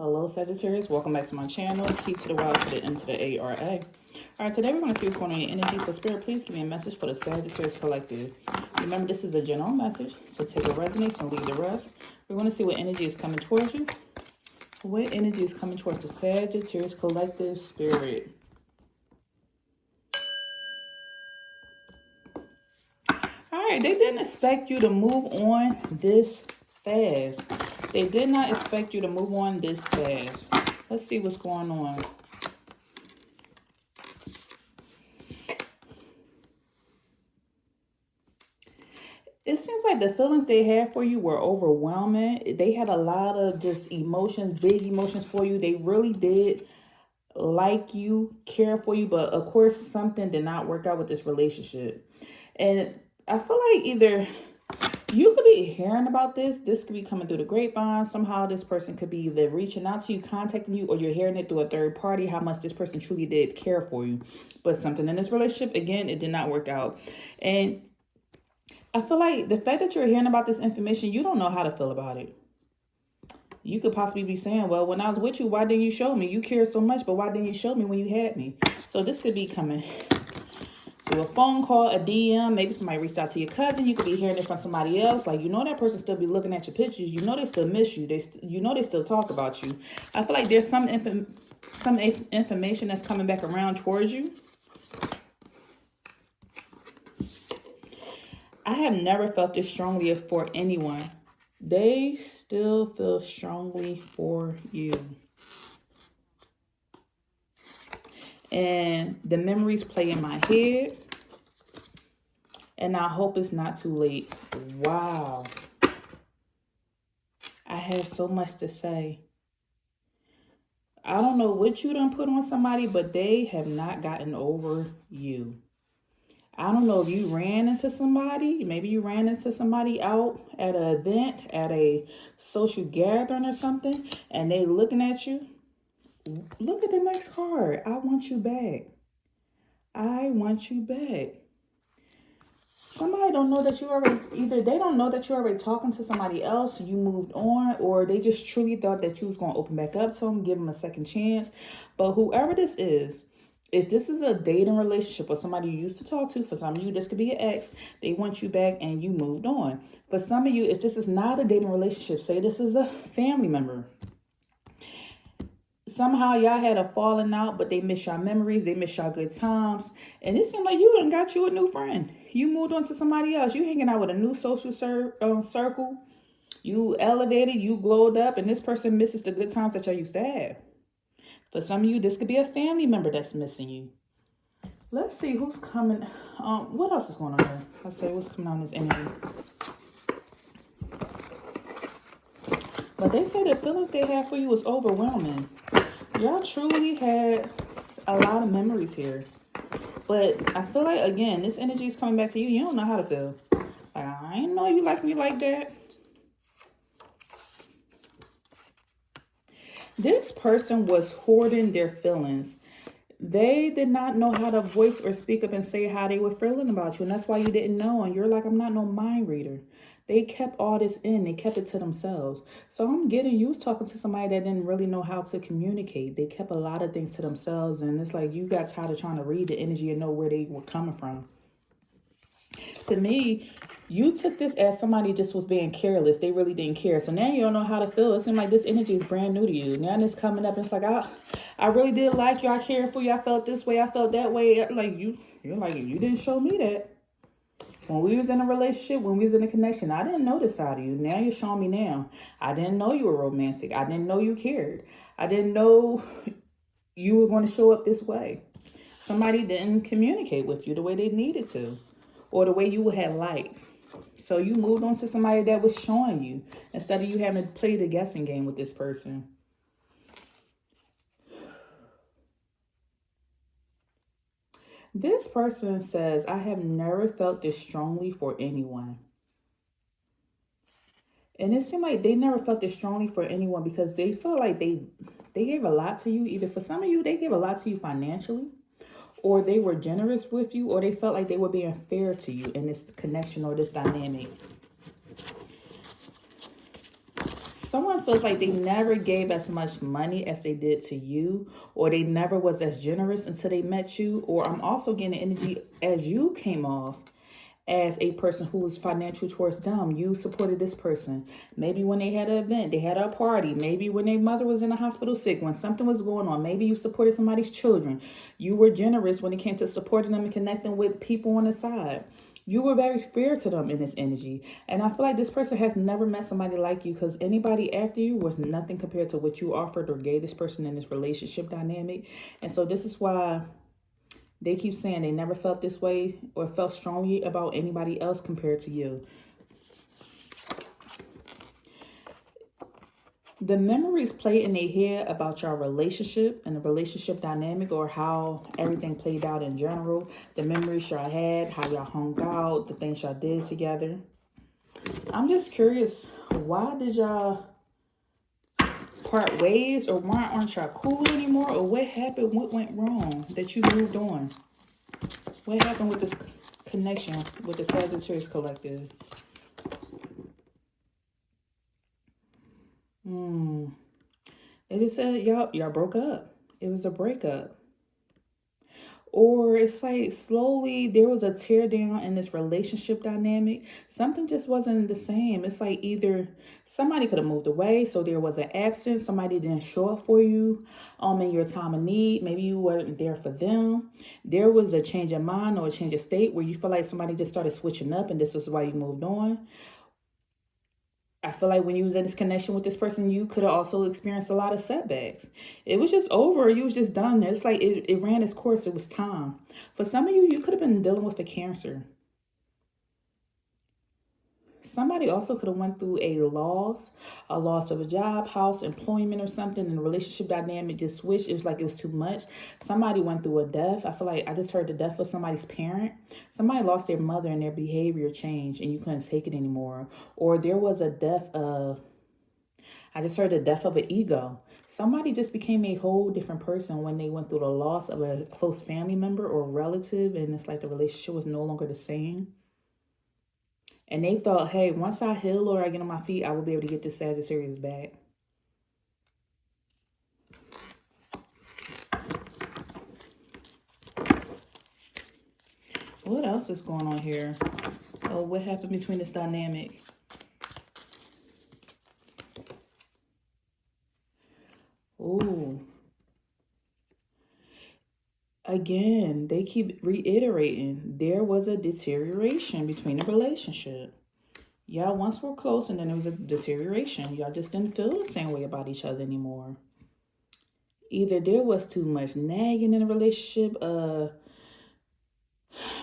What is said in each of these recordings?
Hello Sagittarius, welcome back to my channel. T to the Y to the N to the A-R-A. Alright, today we're going to see what's going on in your energy. So Spirit, please give me a message for the Sagittarius Collective. Remember, this is a general message, so take what resonates and leave the rest. We're going to see what energy is coming towards you. What energy is coming towards the Sagittarius Collective, Spirit? Alright, they didn't expect you to move on this fast. They did not expect you to move on this fast. Let's see what's going on. It seems like the feelings they had for you were overwhelming. They had a lot of just emotions, big emotions for you. They really did like you, care for you, but of course something did not work out with this relationship. And I feel like either you could be hearing about this. This could be coming through the grapevine. Somehow this person could be either reaching out to you, contacting you, or you're hearing it through a third party, how much this person truly did care for you. But something in this relationship, again, it did not work out. And I feel like the fact that you're hearing about this information, you don't know how to feel about it. You could possibly be saying, well, when I was with you, why didn't you show me? You care so much, but why didn't you show me when you had me? So this could be coming through a phone call, a DM, maybe somebody reached out to your cousin. You could be hearing it from somebody else. Like, you know, that person still be looking at your pictures. You know, they still miss you. You know, they still talk about you. I feel like there's some information that's coming back around towards you. I have never felt this strongly for anyone. They still feel strongly for you. And the memories play in my head. And I hope it's not too late. Wow. I have so much to say. I don't know what you done put on somebody, but they have not gotten over you. I don't know if you ran into somebody. Maybe you ran into somebody out at an event, at a social gathering or something, and they looking at you. Look at the next card. I want you back. I want you back. Somebody don't know that you already, either they don't know that you're already talking to somebody else, you moved on, or they just truly thought that you was going to open back up to them, give them a second chance. But whoever this is, if this is a dating relationship or somebody you used to talk to, for some of you, this could be an ex, they want you back and you moved on. For some of you, if this is not a dating relationship, say this is a family member. Somehow y'all had a falling out, but they miss y'all memories. They miss y'all good times. And it seemed like you done got you a new friend. You moved on to somebody else. You hanging out with a new social circle. You elevated, you glowed up, and this person misses the good times that y'all used to have. For some of you, this could be a family member that's missing you. Let's see who's coming. What else is going on here? Let's say what's coming on this energy. But they say the feelings they have for you was overwhelming. Y'all truly had a lot of memories here. But I feel like, again, this energy is coming back to you. You don't know how to feel. Like, I didn't know you like me like that. This person was hoarding their feelings. They did not know how to voice or speak up and say how they were feeling about you. And that's why you didn't know. And you're like, I'm not no mind reader. They kept all this in. They kept it to themselves. So I'm getting you was talking to somebody that didn't really know how to communicate. They kept a lot of things to themselves. And it's like you got tired of trying to read the energy and know where they were coming from. To me, you took this as somebody just was being careless. They really didn't care. So now you don't know how to feel. It seems like this energy is brand new to you. Now it's coming up. And it's like, I really did like you. I cared for you. I felt this way. I felt that way. Like you're like, you didn't show me that. When we was in a relationship, when we was in a connection, I didn't know this side of you. Now you're showing me now. I didn't know you were romantic. I didn't know you cared. I didn't know you were going to show up this way. Somebody didn't communicate with you the way they needed to, or the way you had liked. So you moved on to somebody that was showing you instead of you having to play the guessing game with this person. This person says, I have never felt this strongly for anyone. And it seemed like they never felt this strongly for anyone because they felt like they gave a lot to you. Either for some of you, they gave a lot to you financially, or they were generous with you, or they felt like they were being fair to you in this connection or this dynamic. Someone feels like they never gave as much money as they did to you, or they never was as generous until they met you. Or I'm also getting energy as you came off as a person who was financial towards them. You supported this person. Maybe when they had an event, they had a party. Maybe when their mother was in the hospital sick, when something was going on. Maybe you supported somebody's children. You were generous when it came to supporting them and connecting with people on the side. You were very fair to them in this energy. And I feel like this person has never met somebody like you, because anybody after you was nothing compared to what you offered or gave this person in this relationship dynamic. And so this is why they keep saying they never felt this way or felt strongly about anybody else compared to you. The memories play in their head about your relationship and the relationship dynamic, or how everything played out in general. The memories y'all had, how y'all hung out, the things y'all did together. I'm just curious, why did y'all part ways, or why aren't y'all cool anymore, or what happened, what went wrong that you moved on? What happened with this connection with the Sagittarius collective? They just said y'all broke up. It was a breakup. Or it's like slowly there was a tear down in this relationship dynamic. Something just wasn't the same. It's like either somebody could have moved away, so there was an absence. Somebody didn't show up for you in your time of need. Maybe you weren't there for them. There was a change of mind or a change of state where you feel like somebody just started switching up, and this is why you moved on. I feel like when you was in this connection with this person, you could have also experienced a lot of setbacks. It was just over. You was just done. It's like it ran its course. It was time. For some of you, you could have been dealing with a cancer. Somebody also could have went through a loss of a job, house, employment, or something, and the relationship dynamic just switched. It was like it was too much. Somebody went through a death. I feel like I just heard the death of somebody's parent. Somebody lost their mother and their behavior changed, and you couldn't take it anymore. Or there was a death of, I just heard the death of an ego. Somebody just became a whole different person when they went through the loss of a close family member or relative, and it's like the relationship was no longer the same. And they thought, hey, once I heal or I get on my feet, I will be able to get this Sagittarius back. What else is going on here? Oh, what happened between this dynamic? Oh. Again, they keep reiterating there was a deterioration between the relationship. Y'all once were close, and then there was a deterioration. Y'all just didn't feel the same way about each other anymore. Either there was too much nagging in the relationship.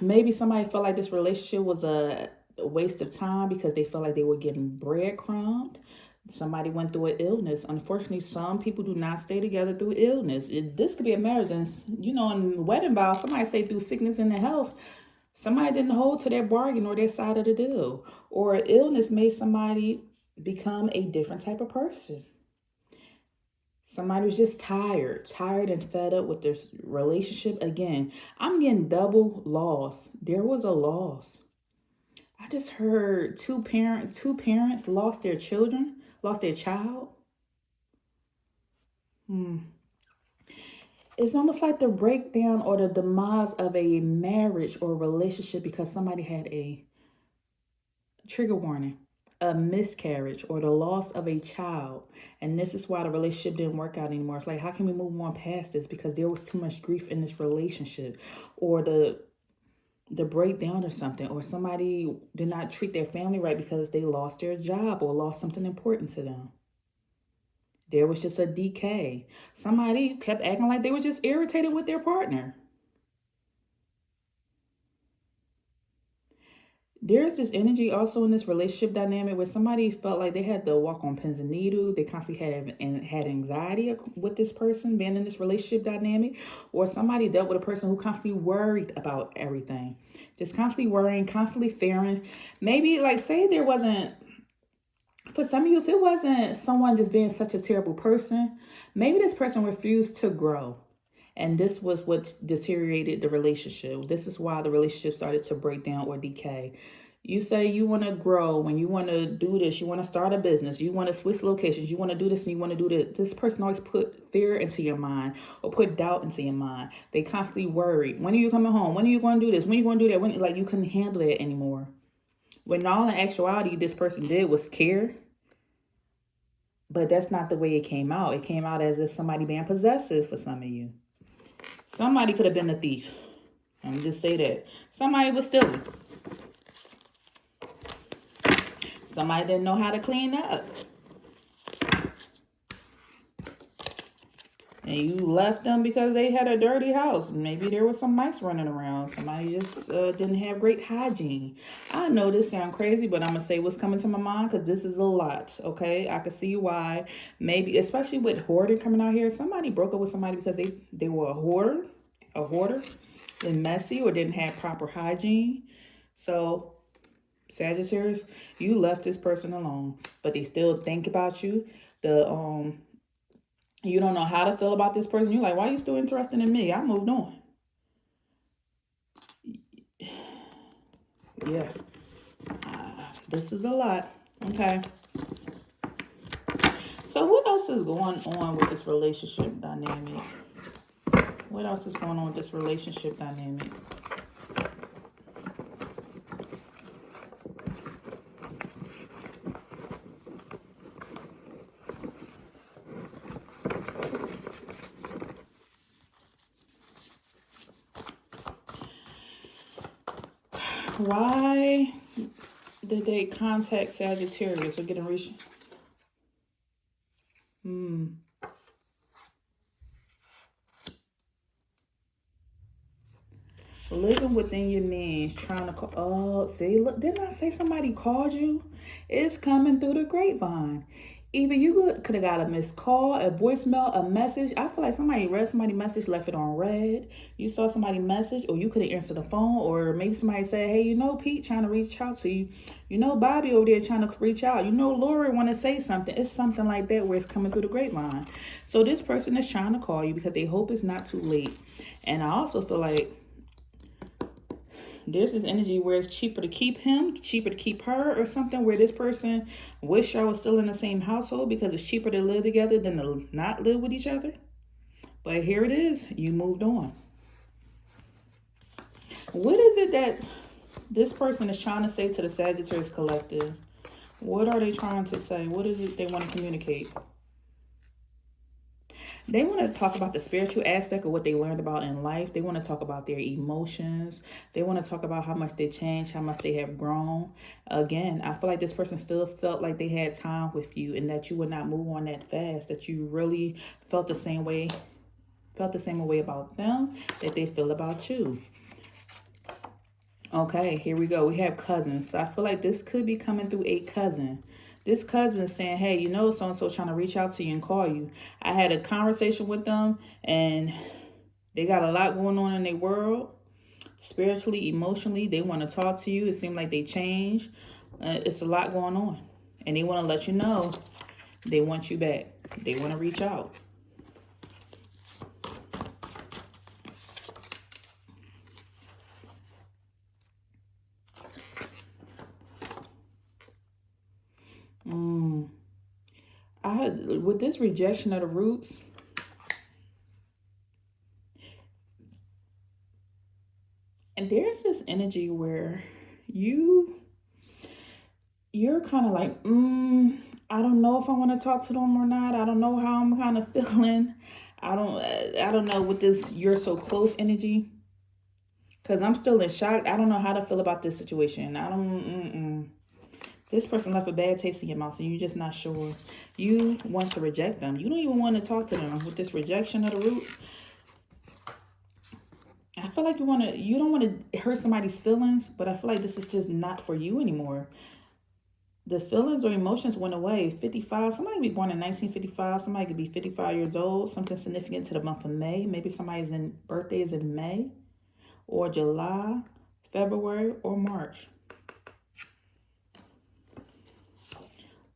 Maybe somebody felt like this relationship was a waste of time because they felt like they were getting breadcrumbed. Somebody went through an illness. Unfortunately, some people do not stay together through illness. This could be a marriage, and in wedding vows, somebody say through sickness and health. Somebody didn't hold to their bargain or their side of the deal. Or illness made somebody become a different type of person. Somebody was just tired and fed up with this relationship. Again, I'm getting double loss. There was a loss. I just heard two parents lost their children, lost their child. It's almost like the breakdown or the demise of a marriage or relationship because somebody had a trigger warning, a miscarriage, or the loss of a child. And this is why the relationship didn't work out anymore. It's like, how can we move on past this? Because there was too much grief in this relationship, or the breakdown or something, or somebody did not treat their family right because they lost their job or lost something important to them. There was just a decay. Somebody kept acting like they were just irritated with their partner. There's this energy also in this relationship dynamic where somebody felt like they had to walk on pins and needles. They constantly had anxiety with this person being in this relationship dynamic, or somebody dealt with a person who constantly worried about everything, just constantly worrying, constantly fearing. Maybe like say there wasn't, for some of you, if it wasn't someone just being such a terrible person, maybe this person refused to grow. And this was what deteriorated the relationship. This is why the relationship started to break down or decay. You say you want to grow and you want to do this, you want to start a business, you want to switch locations, you want to do this and you want to do this. This person always put fear into your mind or put doubt into your mind. They constantly worry. When are you coming home? When are you going to do this? When are you going to do that? When, like, you couldn't handle it anymore. When all in actuality, this person did was care. But that's not the way it came out. It came out as if somebody being possessive for some of you. Somebody could have been a thief. Let me just say that. Somebody was stealing. Somebody didn't know how to clean up. And you left them because they had a dirty house. Maybe there was some mice running around. Somebody just didn't have great hygiene. I know this sounds crazy, but I'm going to say what's coming to my mind because this is a lot, okay? I can see why. Maybe, especially with hoarding coming out here, somebody broke up with somebody because they were a hoarder, and messy or didn't have proper hygiene. So, Sagittarius, you left this person alone, but they still think about you. You don't know how to feel about this person. You're like, why are you still interested in me? I moved on. Yeah. This is a lot. Okay. So what else is going on with this relationship dynamic? What else is going on with this relationship dynamic? Why did they contact Sagittarius or get a reach? Living within your means, trying to call. Oh, see, look, didn't I say somebody called you? It's coming through the grapevine. Either you could have got a missed call, a voicemail, a message. I feel like somebody read somebody's message, left it on red. You saw somebody's message, or you could have answered the phone, or maybe somebody said, hey, you know, Pete trying to reach out to you. You know, Bobby over there trying to reach out. You know, Lori want to say something. It's something like that where it's coming through the grapevine. So this person is trying to call you because they hope it's not too late. And I also feel like there's this energy where it's cheaper to keep him, cheaper to keep her, or something where this person wish y'all was still in the same household because it's cheaper to live together than to not live with each other. But here it is. You moved on. What is it that this person is trying to say to the Sagittarius collective? What are they trying to say? What is it they want to communicate? They want to talk about the spiritual aspect of what they learned about in life. They want to talk about their emotions. They want to talk about how much they changed, how much they have grown. Again, I feel like this person still felt like they had time with you and that you would not move on that fast, that you really felt the same way about them that they feel about you. Okay, here we go. We have cousins. So I feel like this could be coming through a cousin. This cousin is saying, hey, you know, so-and-so trying to reach out to you and call you. I had a conversation with them and they got a lot going on in their world. Spiritually, emotionally, they want to talk to you. It seems like they changed. It's a lot going on. And they want to let you know they want you back. They want to reach out. With this rejection of the roots, and there's this energy where you're kind of like, I don't know if I want to talk to them or not. I don't know how I'm kind of feeling. I don't know with this you're so close energy, because I'm still in shock. I don't know how to feel about this situation. This person left a bad taste in your mouth, so you're just not sure. You want to reject them. You don't even want to talk to them. With this rejection of the roots, I feel like you don't want to hurt somebody's feelings, but I feel like this is just not for you anymore. The feelings or emotions went away. 55, somebody could be born in 1955. Somebody could be 55 years old. Something significant to the month of May. Maybe somebody's birthday is in May or July, February, or March.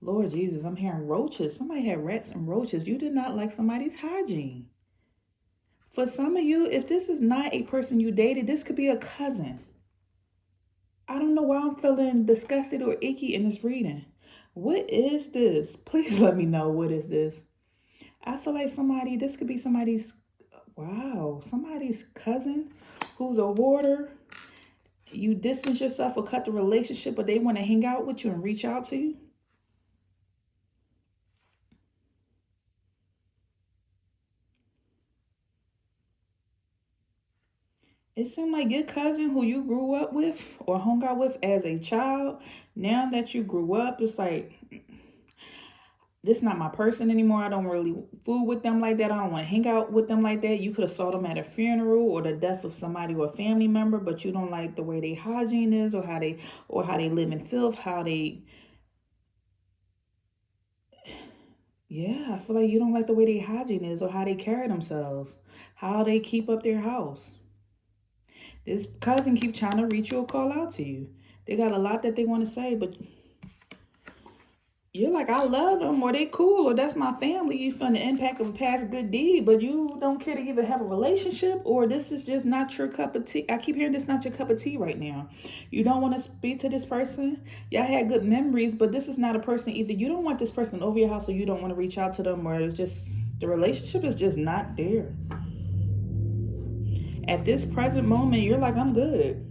Lord Jesus, I'm hearing roaches. Somebody had rats and roaches. You did not like somebody's hygiene. For some of you, if this is not a person you dated, this could be a cousin. I don't know why I'm feeling disgusted or icky in this reading. What is this? Please let me know, what is this? I feel like this could be somebody's, wow, somebody's cousin who's a hoarder. You distance yourself or cut the relationship, but they want to hang out with you and reach out to you. It seemed like your cousin who you grew up with or hung out with as a child, now that you grew up, it's like, this is not my person anymore. I don't really fool with them like that. I don't want to hang out with them like that. You could have saw them at a funeral or the death of somebody or a family member, but you don't like the way they hygiene is, or how they live in filth, yeah, I feel like you don't like the way they hygiene is or how they carry themselves, how they keep up their house. This cousin keep trying to reach you or call out to you. They got a lot that they want to say, but you're like, I love them, or they cool, or that's my family. You feel the impact of a past good deed, but you don't care to either have a relationship, or this is just not your cup of tea. I keep hearing this not your cup of tea right now. You don't want to speak to this person. Y'all had good memories, but this is not a person. Either you don't want this person over your house, or you don't want to reach out to them, or it's just the relationship is just not there. At this present moment, you're like, I'm good.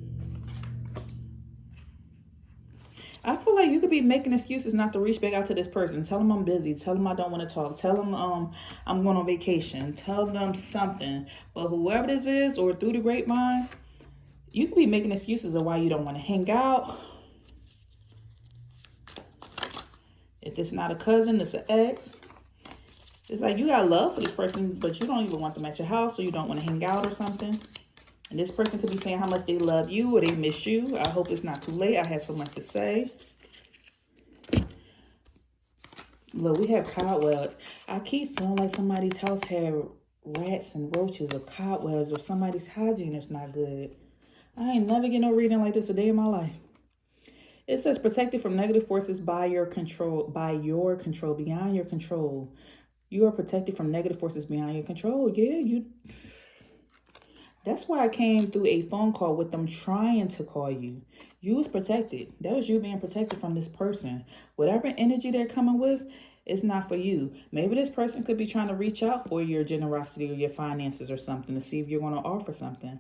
I feel like you could be making excuses not to reach back out to this person. Tell them I'm busy. Tell them I don't want to talk. Tell them I'm going on vacation. Tell them something. But whoever this is, or through the grapevine, you could be making excuses of why you don't want to hang out. If it's not a cousin, it's an ex. It's like you got love for this person, but you don't even want them at your house, or you don't want to hang out or something. And this person could be saying how much they love you or they miss you. I hope it's not too late. I have so much to say. Look, we have cobwebs. I keep feeling like somebody's house had rats and roaches or cobwebs, or somebody's hygiene is not good. I ain't never get no reading like this a day in my life. It says protected from negative forces beyond your control. You are protected from negative forces beyond your control. Yeah, that's why I came through a phone call with them trying to call you. You was protected. That was you being protected from this person. Whatever energy they're coming with, it's not for you. Maybe this person could be trying to reach out for your generosity or your finances or something to see if you're going to offer something.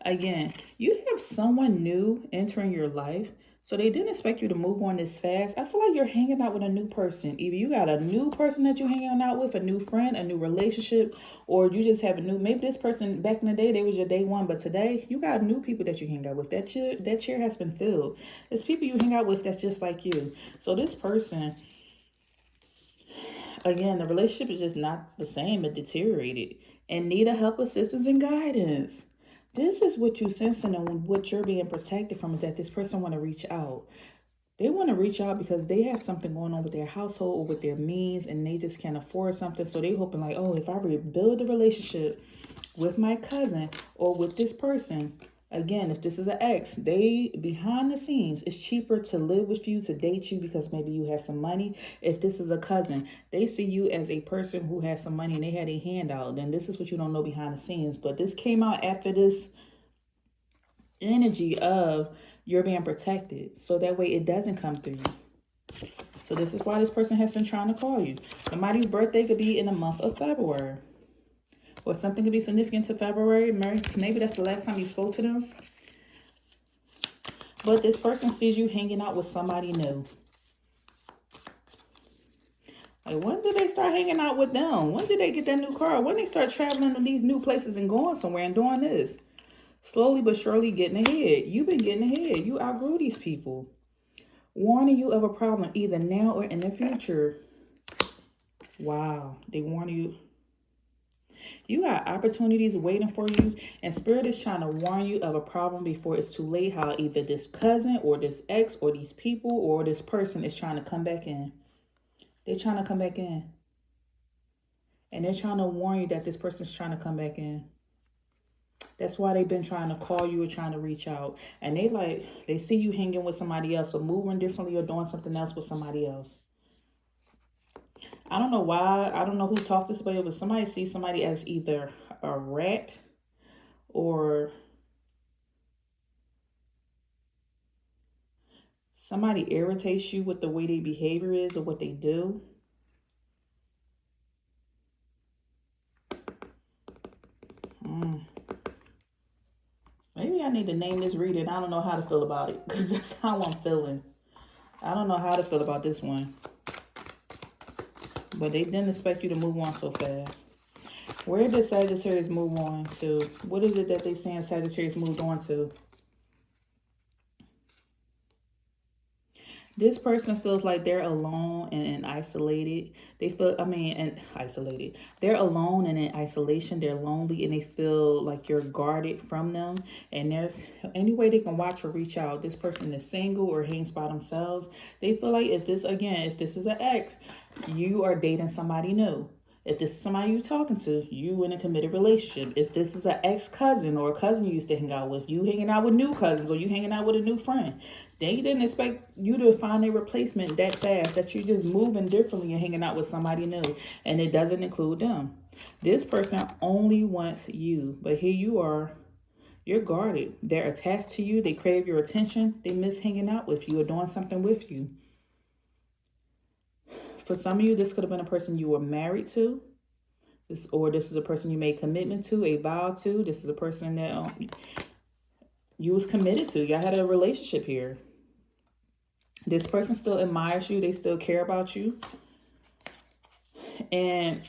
Again, you have someone new entering your life. So they didn't expect you to move on this fast. I feel like you're hanging out with a new person. Either you got a new person that you're hanging out with, a new friend, a new relationship, or you just have maybe this person back in the day, they was your day one, but today you got new people that you hang out with. That chair has been filled. There's people you hang out with that's just like you. So this person, again, the relationship is just not the same. It deteriorated and need a help, assistance, and guidance. This is what you sensing, and what you're being protected from is that this person want to reach out. They want to reach out because they have something going on with their household or with their means, and they just can't afford something. So they hoping like, oh, if I rebuild the relationship with my cousin or with this person, again, if this is an ex, they behind the scenes, it's cheaper to live with you, to date you because maybe you have some money. If this is a cousin, they see you as a person who has some money and they had a handout. Then this is what you don't know behind the scenes. But this came out after this energy of you're being protected, so that way it doesn't come through you. So this is why this person has been trying to call you. Somebody's birthday could be in the month of February, or something could be significant to February. Maybe that's the last time you spoke to them. But this person sees you hanging out with somebody new. Like, when did they start hanging out with them? When did they get that new car? When they start traveling to these new places and going somewhere and doing this? Slowly but surely getting ahead. You've been getting ahead. You outgrew these people. Warning you of a problem either now or in the future. Wow. They warn you. You got opportunities waiting for you, and Spirit is trying to warn you of a problem before it's too late. How either this cousin or this ex or these people or this person is trying to come back in. They're trying to come back in. And they're trying to warn you that this person's trying to come back in. That's why they've been trying to call you or trying to reach out. And they see you hanging with somebody else or moving differently or doing something else with somebody else. I don't know why. I don't know who talked this way, but somebody sees somebody as either a rat or somebody irritates you with the way their behavior is or what they do. Maybe I need to name this reading. I don't know how to feel about it because that's how I'm feeling. I don't know how to feel about this one. But they didn't expect you to move on so fast. Where did Sagittarius move on to? What is it that they saying Sagittarius moved on to? This person feels like they're alone and isolated. They feel, and isolated. They're alone and in isolation. They're lonely and they feel like you're guarded from them. And there's any way they can watch or reach out. This person is single or hangs by themselves. They feel like if this is an ex, you are dating somebody new. If this is somebody you're talking to, you in a committed relationship. If this is an ex-cousin or a cousin you used to hang out with, you hanging out with new cousins or you hanging out with a new friend. They didn't expect you to find a replacement that fast, that you're just moving differently and hanging out with somebody new. And it doesn't include them. This person only wants you. But here you are. You're guarded. They're attached to you. They crave your attention. They miss hanging out with you or doing something with you. For some of you, this could have been a person you were married to. This is a person you made commitment to, a vow to. This is a person that you was committed to. Y'all had a relationship here. This person still admires you. They still care about you. And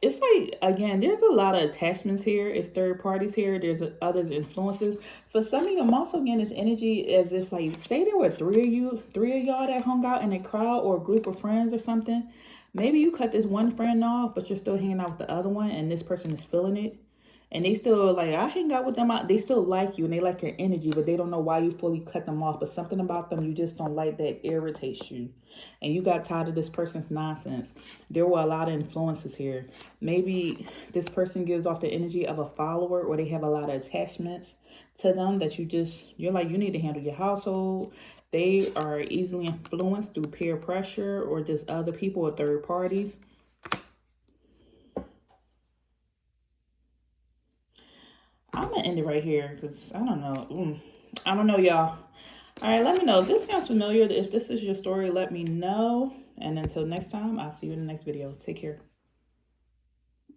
it's like, again, there's a lot of attachments here. It's third parties here. There's other influences. For some of you, I'm also getting this energy as if, like, say there were three of y'all that hung out in a crowd or a group of friends or something. Maybe you cut this one friend off, but you're still hanging out with the other one, and this person is feeling it. And they still like, I hang out with them. They still like you and they like your energy, but they don't know why you fully cut them off. But something about them you just don't like that irritates you. And you got tired of this person's nonsense. There were a lot of influences here. Maybe this person gives off the energy of a follower, or they have a lot of attachments to them that you're like, you need to handle your household. They are easily influenced through peer pressure or just other people or third parties. I'm going to end it right here because I don't know. I don't know, y'all. All right, let me know. If this sounds familiar, if this is your story, let me know. And until next time, I'll see you in the next video. Take care.